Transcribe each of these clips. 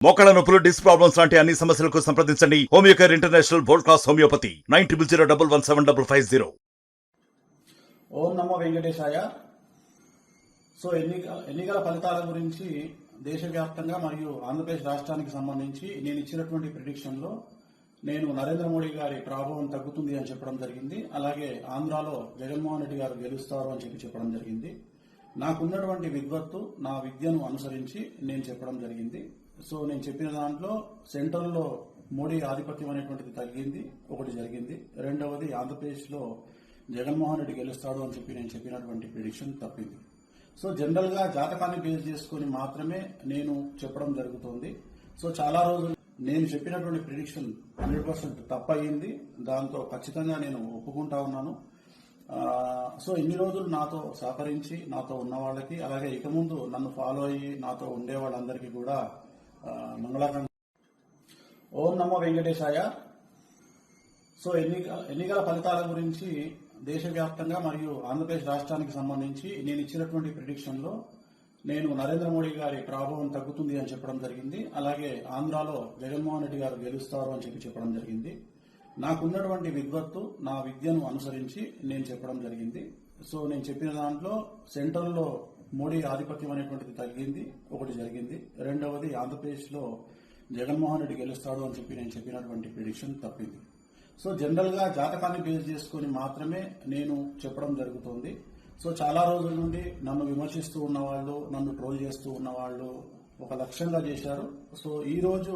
మోకాళ్ళ నొప్పులు, disc problems లాంటి అన్ని సమస్యలకు సంప్రదించండి Homeocare international world class homeopathy 9001175550. ఓం నమో వెంకటేశాయ. సో ఎన్నికల ఫలితాల గురించి దేశవ్యాప్తంగా మరియు ఆంధ్రప్రదేశ్ రాష్ట్రానికి సంబంధించి నేను ఇచ్చినటువంటి ప్రిడిక్షన్లో నేను నరేంద్ర మోడీ గారి ప్రభావం తగ్గుతుంది అని చెప్పడం జరిగింది. అలాగే ఆంధ్రాలో జగన్మోహన్ రెడ్డి గారు గెలుస్తారు అని చెప్పడం జరిగింది. నాకున్నటువంటి విద్వత్తు, నా విద్యను అనుసరించి నేను చెప్పడం జరిగింది. సో నేను చెప్పిన దాంట్లో సెంట్రల్లో మోడీ ఆధిపత్యం అనేటువంటిది తగ్గింది, ఒకటి జరిగింది. రెండవది ఆంధ్రప్రదేశ్లో జగన్మోహన్ రెడ్డి గెలుస్తాడు అని చెప్పి నేను చెప్పినటువంటి ప్రిడిక్షన్ తప్పింది. సో జనరల్ గా జాతకాన్ని బేస్ చేసుకుని మాత్రమే నేను చెప్పడం జరుగుతుంది. సో చాలా రోజులు నేను చెప్పినటువంటి ప్రిడిక్షన్ 100% తప్పయింది. దాంతో ఖచ్చితంగా నేను ఒప్పుకుంటా ఉన్నాను. సో ఇన్ని రోజులు నాతో సహకరించి నాతో ఉన్న వాళ్ళకి, అలాగే ఇక ముందు నన్ను ఫాలో అయ్యి నాతో ఉండే వాళ్ళందరికీ కూడా మంగళాకాంక్ష. ఓం నమో వెంకటేశాయ. సో ఎన్నికల ఫలితాల గురించి దేశవ్యాప్తంగా మరియు ఆంధ్రప్రదేశ్ రాష్ట్రానికి సంబంధించి నేను ఇచ్చినటువంటి ప్రిడిక్షన్లో నేను నరేంద్ర మోడీ గారి ప్రభావం తగ్గుతుంది అని చెప్పడం జరిగింది. అలాగే ఆంధ్రాలో జగన్మోహన్ రెడ్డి గారు గెలుస్తారు అని చెప్పడం జరిగింది. నాకున్నటువంటి విద్వత్తు, నా విద్యను అనుసరించి నేను చెప్పడం జరిగింది. సో నేను చెప్పిన దాంట్లో సెంట్రల్లో మోడీ ఆధిపత్యం అనేటువంటిది తగ్గింది, ఒకటి జరిగింది. రెండవది ఆంధ్రప్రదేశ్లో జగన్మోహన్ రెడ్డి గెలుస్తాడు అని చెప్పి నేను చెప్పినటువంటి ప్రిడిక్షన్ తప్పింది. సో జనరల్ గా జాతకాన్ని బేస్ చేసుకుని మాత్రమే నేను చెప్పడం జరుగుతుంది. సో చాలా రోజుల నుండి నన్ను విమర్శిస్తూ ఉన్నవాళ్ళు, నన్ను ట్రోల్ చేస్తూ ఉన్నవాళ్ళు ఒక లక్ష్యంగా చేశారు. సో ఈ రోజు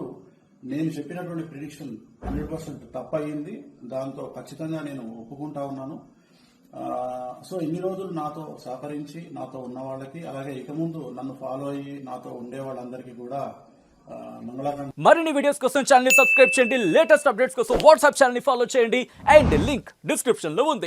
నేను చెప్పినటువంటి ప్రిడిక్షన్ 100% తప్పయింది. దాంతో ఖచ్చితంగా నేను ఒప్పుకుంటా ఉన్నాను. సో ఇన్ని రోజులు నాతో సహకరించి నాతో ఉన్న వాళ్ళకి, అలాగే ఇక ముందు నన్ను ఫాలో అయ్యి నాతో ఉండే వాళ్ళందరికీ కూడా మంగళాకాంక్ష. మరిన్ని వీడియోస్ కోసం ఛానల్ ని సబ్స్క్రైబ్ చేయండి. లేటెస్ట్ అప్డేట్స్ కోసం వాట్సాప్ ఛానల్ ని ఫాలో చేయండి. అండ్ లింక్ డిస్క్రిప్షన్ లో ఉంది.